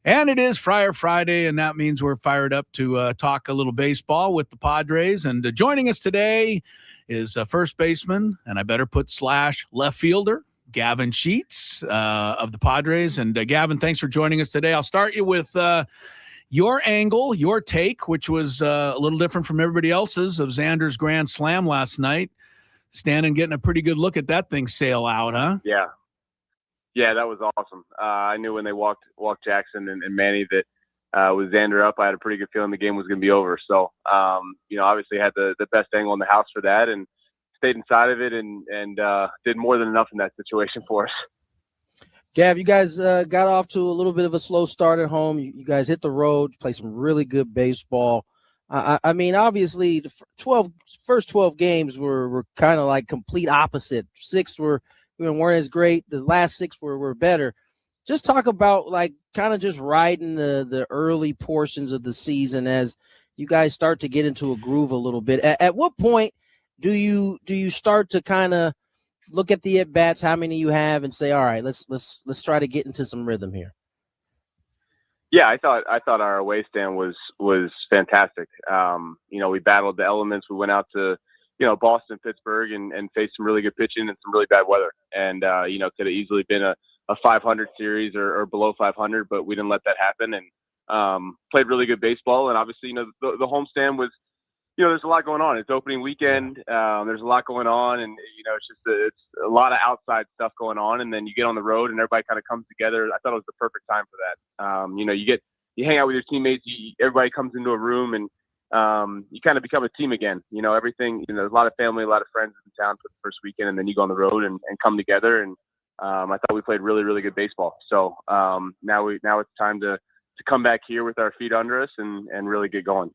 And it is Friar Friday, and that means we're fired up to talk a little baseball with the Padres. And joining us today is first baseman, and I better put slash left fielder, Gavin Sheets of the Padres. And Gavin, thanks for joining us today. I'll start you with your angle, your take, which was a little different from everybody else's, of Xander's grand slam last night. Standing, getting a pretty good look at that thing sail out, huh? Yeah, that was awesome. I knew when they walked Jackson and Manny that with Xander up, I had a pretty good feeling the game was going to be over. So, obviously had the best angle in the house for that and stayed inside of it and did more than enough in that situation for us. Gav, you guys got off to a little bit of a slow start at home. You guys hit the road, played some really good baseball. I mean, obviously, the first 12 games were kind of like complete opposite. 6 weren't as great. The last 6 were better. Just talk about like kind of just riding the early portions of the season as you guys start to get into a groove a little bit. At what point do you start to kind of look at the at bats, how many you have, and say, all right, let's try to get into some rhythm here? Yeah, I thought our away stand was fantastic. We battled the elements. We went out to Boston, Pittsburgh, and faced some really good pitching and some really bad weather. And could have easily been a 500 series or below 500, but we didn't let that happen and played really good baseball. And obviously, the homestand was, there's a lot going on. It's opening weekend. There's a lot going on, and it's a lot of outside stuff going on. And then you get on the road, and everybody kind of comes together. I thought it was the perfect time for that. You hang out with your teammates. Everybody comes into a room, and you kind of become a team again. Everything. There's a lot of family, a lot of friends in town for the first weekend, and then you go on the road and come together. And I thought we played really, really good baseball. So now it's time to come back here with our feet under us and really get going.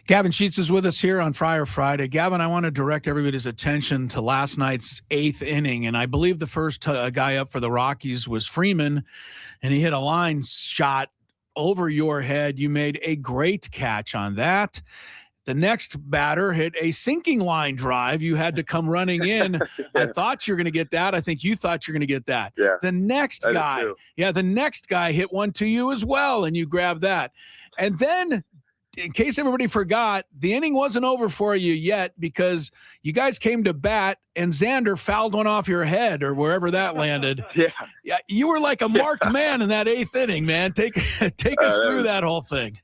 Gavin Sheets is with us here on Friar Friday. Gavin, I want to direct everybody's attention to last night's 8th inning, and I believe the first guy up for the Rockies was Freeman, and he hit a line shot over your head. You made a great catch on that. The next batter hit a sinking line drive. You had to come running in. Yeah. I thought you were going to get that. I think you thought you were going to get that. Yeah, the next guy hit one to you as well, and you grabbed that. And then, in case everybody forgot, the inning wasn't over for you yet because you guys came to bat and Xander fouled one off your head or wherever that landed. Yeah. You were like a marked man in that 8th inning, man. Take us through that whole thing.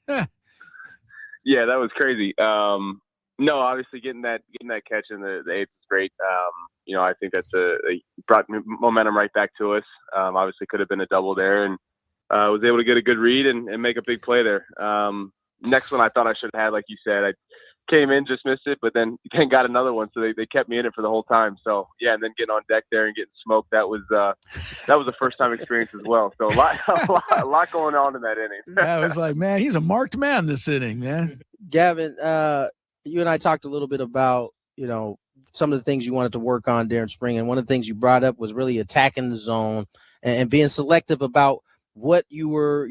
Yeah, that was crazy. No, obviously getting that catch in the 8th is great. I think that's brought momentum right back to us. Obviously could have been a double there and was able to get a good read and make a big play there. Next one I thought I should have had, like you said. I came in, just missed it, but then got another one, so they kept me in it for the whole time. So yeah, and then getting on deck there and getting smoked, that was a first time experience as well. So a lot going on in that inning. Yeah, I was like, man, he's a marked man this inning, man. Gavin, you and I talked a little bit about some of the things you wanted to work on during spring, and one of the things you brought up was really attacking the zone and being selective about what you were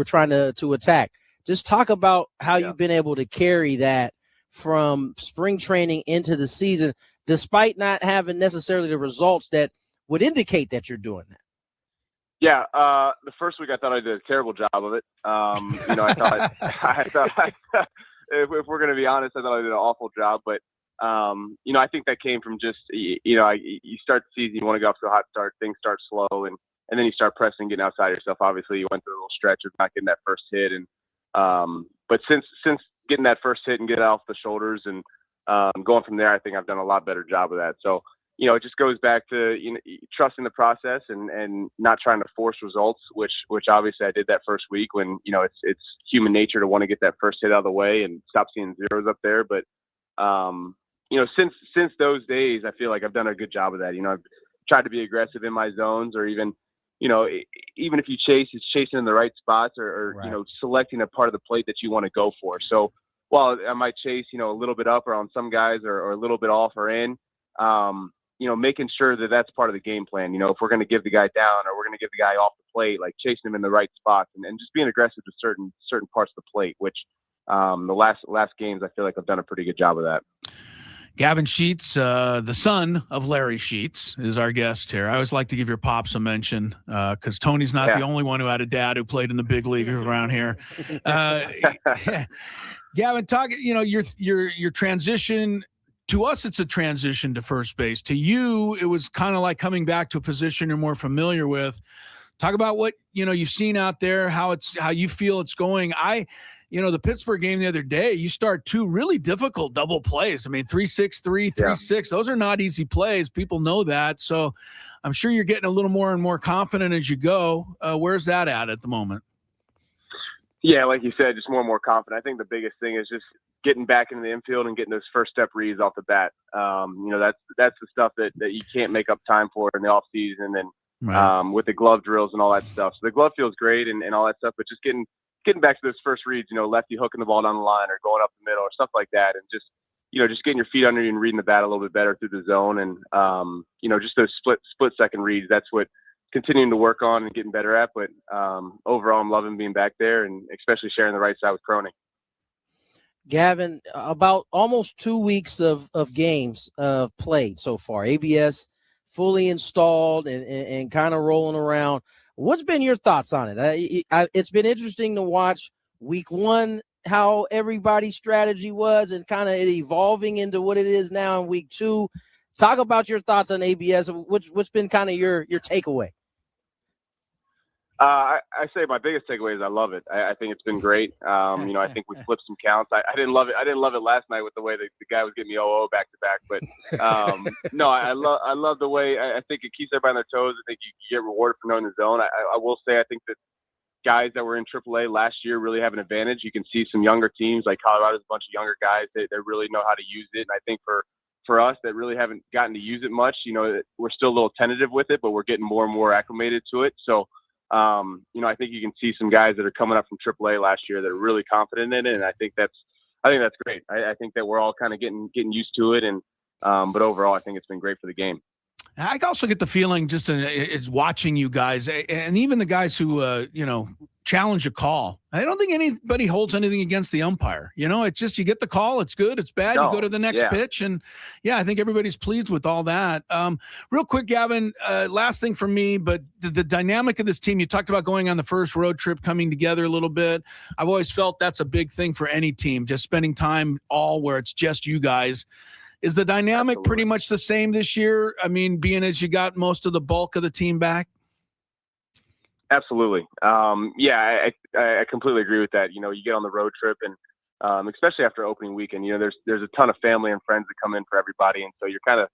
trying to attack. Just talk about how you've been able to carry that from spring training into the season, despite not having necessarily the results that would indicate that you're doing that. Yeah, the first week I thought I did a terrible job of it. I thought if we're going to be honest, I thought I did an awful job. But I think that came from just you start the season, you want to go off to a hot start, things start slow, and then you start pressing, getting outside yourself. Obviously, you went through a little stretch of not getting that first hit, and but since getting that first hit and getting off the shoulders and going from there, I think I've done a lot better job of that. So, it just goes back to trusting the process and not trying to force results, which obviously I did that first week when it's human nature to want to get that first hit out of the way and stop seeing zeros up there. But since those days, I feel like I've done a good job of that. I've tried to be aggressive in my zones, or even even if you chase, it's chasing in the right spots or right. Selecting a part of the plate that you want to go for. So while I might chase, a little bit up or on some guys or a little bit off or in, making sure that that's part of the game plan. If we're going to give the guy down or we're going to give the guy off the plate, like chasing him in the right spots and just being aggressive to certain parts of the plate, which the last games, I feel like I've done a pretty good job of that. Gavin Sheets, the son of Larry Sheets, is our guest here. I always like to give your pops a mention because Tony's not the only one who had a dad who played in the big league around here. Gavin, talk. Your transition. To us, it's a transition to first base. To you, it was kind of like coming back to a position you're more familiar with. Talk about what you've seen out there, how you feel it's going. The Pittsburgh game the other day, you start two really difficult double plays. I mean, 3-6, 3-3-6. Those are not easy plays. People know that. So I'm sure you're getting a little more and more confident as you go. Where's that at the moment? Yeah, like you said, just more and more confident. I think the biggest thing is just getting back into the infield and getting those first step reads off the bat. That's the stuff that you can't make up time for in the off season and with the glove drills and all that stuff. So the glove feels great and all that stuff, but just getting back to those first reads, lefty hooking the ball down the line or going up the middle or stuff like that. And just getting your feet under you and reading the bat a little bit better through the zone. And, just those split second reads, that's what continuing to work on and getting better at. But overall, I'm loving being back there and especially sharing the right side with Crony. Gavin, about almost 2 weeks of games played so far. ABS fully installed and kind of rolling around. What's been your thoughts on it? It's been interesting to watch week one, how everybody's strategy was and kind of evolving into what it is now in week two. Talk about your thoughts on ABS. What's been kind of your takeaway? I say my biggest takeaway is I love it. I think it's been great. I think we flipped some counts. I didn't love it. I didn't love it last night with the way the guy was getting me 0-0 back to back. But no, I love the way. I think it keeps everybody on their toes. I think you get rewarded for knowing the zone. I will say I think that guys that were in AAA last year really have an advantage. You can see some younger teams like Colorado's a bunch of younger guys that really know how to use it. And I think for us that really haven't gotten to use it much, we're still a little tentative with it, but we're getting more and more acclimated to it. So. I think you can see some guys that are coming up from AAA last year that are really confident in it, and I think that's great. I think that we're all kind of getting used to it, and but overall, I think it's been great for the game. I also get the feeling just it's watching you guys, and even the guys who challenge a call. I don't think anybody holds anything against the umpire. It's just you get the call, it's good, it's bad, you go to the next pitch, and I think everybody's pleased with all that. Real quick, Gavin, last thing for me, but the dynamic of this team, you talked about going on the first road trip, coming together a little bit. I've always felt that's a big thing for any team, just spending time all where it's just you guys. Is the dynamic pretty much the same this year? I mean, being as you got most of the bulk of the team back? Absolutely. I completely agree with that. You get on the road trip and especially after opening weekend, there's a ton of family and friends that come in for everybody. And so you're kind of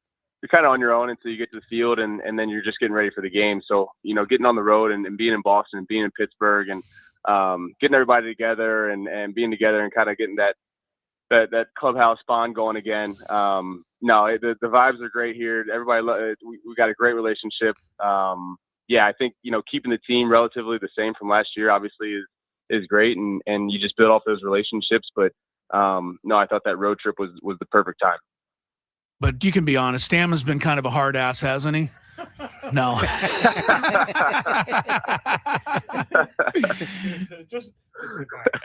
on your own until you get to the field and then you're just getting ready for the game. So, getting on the road and being in Boston and being in Pittsburgh and getting everybody together and being together and kind of getting that clubhouse bond going again. The vibes are great here. Everybody, we got a great relationship. I think, keeping the team relatively the same from last year obviously is great and you just build off those relationships. But I thought that road trip was the perfect time. But you can be honest, Stammen's been kind of a hard ass, hasn't he? No.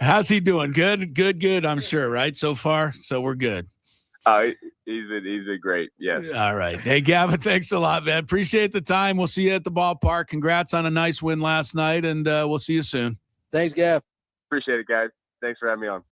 How's he doing? Good. I'm sure, right? So far, so we're good. He's a great, yes. All right. Hey, Gavin, thanks a lot, man. Appreciate the time. We'll see you at the ballpark. Congrats on a nice win last night, and we'll see you soon. Thanks, Gav. Appreciate it, guys. Thanks for having me on.